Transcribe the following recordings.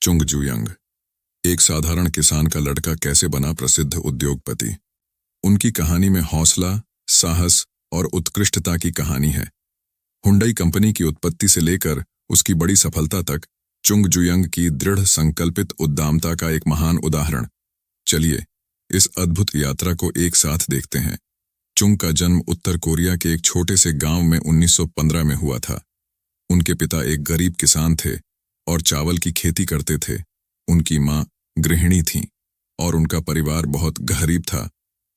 चुंग जुयंग, एक साधारण किसान का लड़का कैसे बना प्रसिद्ध उद्योगपति। उनकी कहानी में हौसला, साहस और उत्कृष्टता की कहानी है। हुंडई कंपनी की उत्पत्ति से लेकर उसकी बड़ी सफलता तक चुंग जुयंग की दृढ़ संकल्पित उद्दामता का एक महान उदाहरण। चलिए इस अद्भुत यात्रा को एक साथ देखते हैं। चुंग का जन्म उत्तर कोरिया के एक छोटे से गांव में 1915 में हुआ था। उनके पिता एक गरीब किसान थे और चावल की खेती करते थे। उनकी मां गृहिणी थीं और उनका परिवार बहुत गरीब था।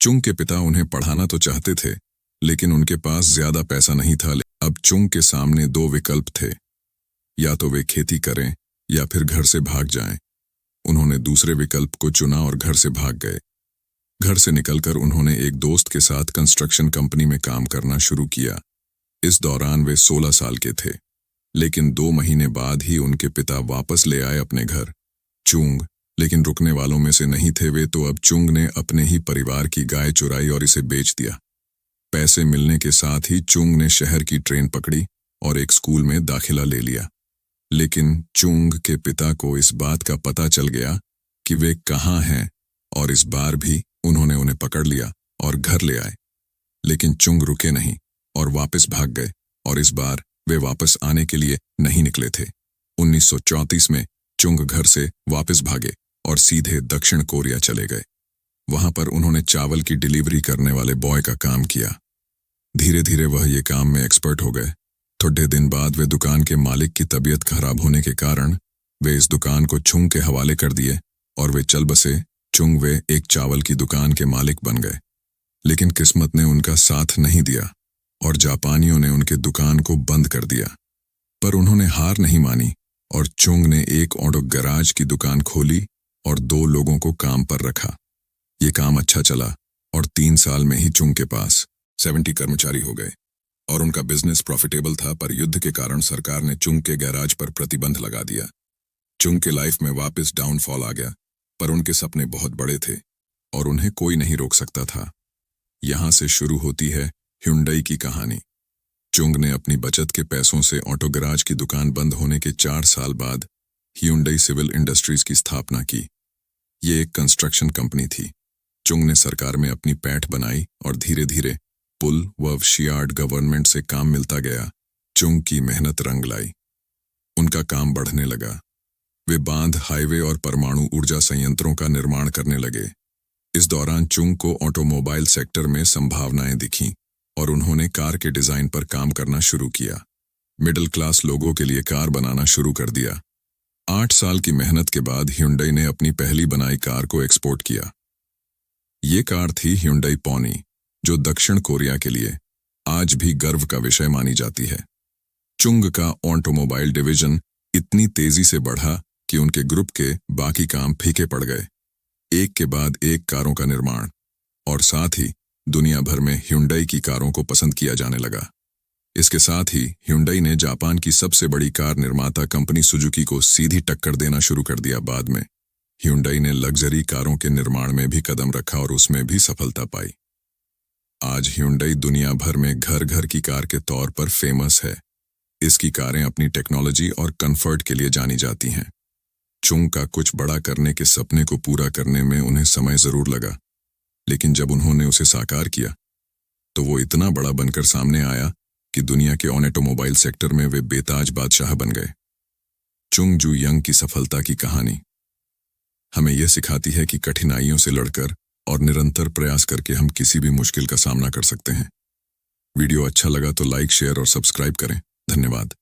चुंग के पिता उन्हें पढ़ाना तो चाहते थे, लेकिन उनके पास ज्यादा पैसा नहीं था। अब चुंग के सामने दो विकल्प थे, या तो वे खेती करें या फिर घर से भाग जाएं। उन्होंने दूसरे विकल्प को चुना और घर से भाग गए। घर से निकलकर उन्होंने एक दोस्त के साथ कंस्ट्रक्शन कंपनी में काम करना शुरू किया। इस दौरान वे 16 साल के थे, लेकिन 2 महीने बाद ही उनके पिता वापस ले आए अपने घर। चुंग लेकिन रुकने वालों में से नहीं थे वे, तो अब चुंग ने अपने ही परिवार की गाय चुराई और इसे बेच दिया। पैसे मिलने के साथ ही चुंग ने शहर की ट्रेन पकड़ी और एक स्कूल में दाखिला ले लिया। लेकिन चुंग के पिता को इस बात का पता चल गया कि वे कहाँ हैं, और इस बार भी उन्होंने उन्हें पकड़ लिया और घर ले आए। लेकिन चुंग रुके नहीं और वापस भाग गए, और इस बार वे वापस आने के लिए नहीं निकले थे। 1934 में चुंग घर से वापस भागे और सीधे दक्षिण कोरिया चले गए। वहां पर उन्होंने चावल की डिलीवरी करने वाले बॉय का काम किया। धीरे धीरे वह ये काम में एक्सपर्ट हो गए। थोड़े दिन बाद वे दुकान के मालिक की तबीयत खराब होने के कारण वे इस दुकान को चुंग के हवाले कर दिए और वे चल बसे। चुंग वे एक चावल की दुकान के मालिक बन गए। लेकिन किस्मत ने उनका साथ नहीं दिया और जापानियों ने उनके दुकान को बंद कर दिया। पर उन्होंने हार नहीं मानी और चुंग ने एक ऑटो गैराज की दुकान खोली और 2 लोगों को काम पर रखा। ये काम अच्छा चला और 3 साल में ही चुंग के पास 70 कर्मचारी हो गए और उनका बिजनेस प्रॉफिटेबल था। पर युद्ध के कारण सरकार ने चुंग के गैराज पर प्रतिबंध लगा दिया। चुंग के लाइफ में वापस डाउनफॉल आ गया, पर उनके सपने बहुत बड़े थे और उन्हें कोई नहीं रोक सकता था। यहां से शुरू होती है हुंडई की कहानी। चुंग ने अपनी बचत के पैसों से ऑटो गैराज की दुकान बंद होने के 4 साल बाद हुंडई सिविल इंडस्ट्रीज की स्थापना की। ये एक कंस्ट्रक्शन कंपनी थी। चुंग ने सरकार में अपनी पैठ बनाई और धीरे धीरे पुल व शियार्ड गवर्नमेंट से काम मिलता गया। चुंग की मेहनत रंग लाई। उनका काम बढ़ने लगा। वे बांध, हाईवे और परमाणु ऊर्जा संयंत्रों का निर्माण करने लगे। इस दौरान चुंग को ऑटोमोबाइल सेक्टर में संभावनाएं दिखीं और उन्होंने कार के डिजाइन पर काम करना शुरू किया। मिडिल क्लास लोगों के लिए कार बनाना शुरू कर दिया। 8 साल की मेहनत के बाद हुंडई ने अपनी पहली बनाई कार को एक्सपोर्ट किया। ये कार थी हुंडई पॉनी, जो दक्षिण कोरिया के लिए आज भी गर्व का विषय मानी जाती है। चुंग का ऑटोमोबाइल डिवीजन इतनी तेजी से बढ़ा कि उनके ग्रुप के बाकी काम फीके पड़ गए। एक के बाद एक कारों का निर्माण, और साथ ही दुनिया भर में हुंडई की कारों को पसंद किया जाने लगा। इसके साथ ही हुंडई ने जापान की सबसे बड़ी कार निर्माता कंपनी सुजुकी को सीधी टक्कर देना शुरू कर दिया। बाद में हुंडई ने लग्जरी कारों के निर्माण में भी कदम रखा और उसमें भी सफलता पाई। आज हुंडई दुनिया भर में घर घर की कार के तौर पर फेमस है। इसकी कारें अपनी टेक्नोलॉजी और कंफर्ट के लिए जानी जाती हैं। चुंग का कुछ बड़ा करने के सपने को पूरा करने में उन्हें समय जरूर लगा, लेकिन जब उन्होंने उसे साकार किया तो वो इतना बड़ा बनकर सामने आया कि दुनिया के ऑटोमोबाइल सेक्टर में वे बेताज बादशाह बन गए। चुंग जुयंग की सफलता की कहानी हमें यह सिखाती है कि कठिनाइयों से लड़कर और निरंतर प्रयास करके हम किसी भी मुश्किल का सामना कर सकते हैं। वीडियो अच्छा लगा तो लाइक, शेयर और सब्सक्राइब करें। धन्यवाद।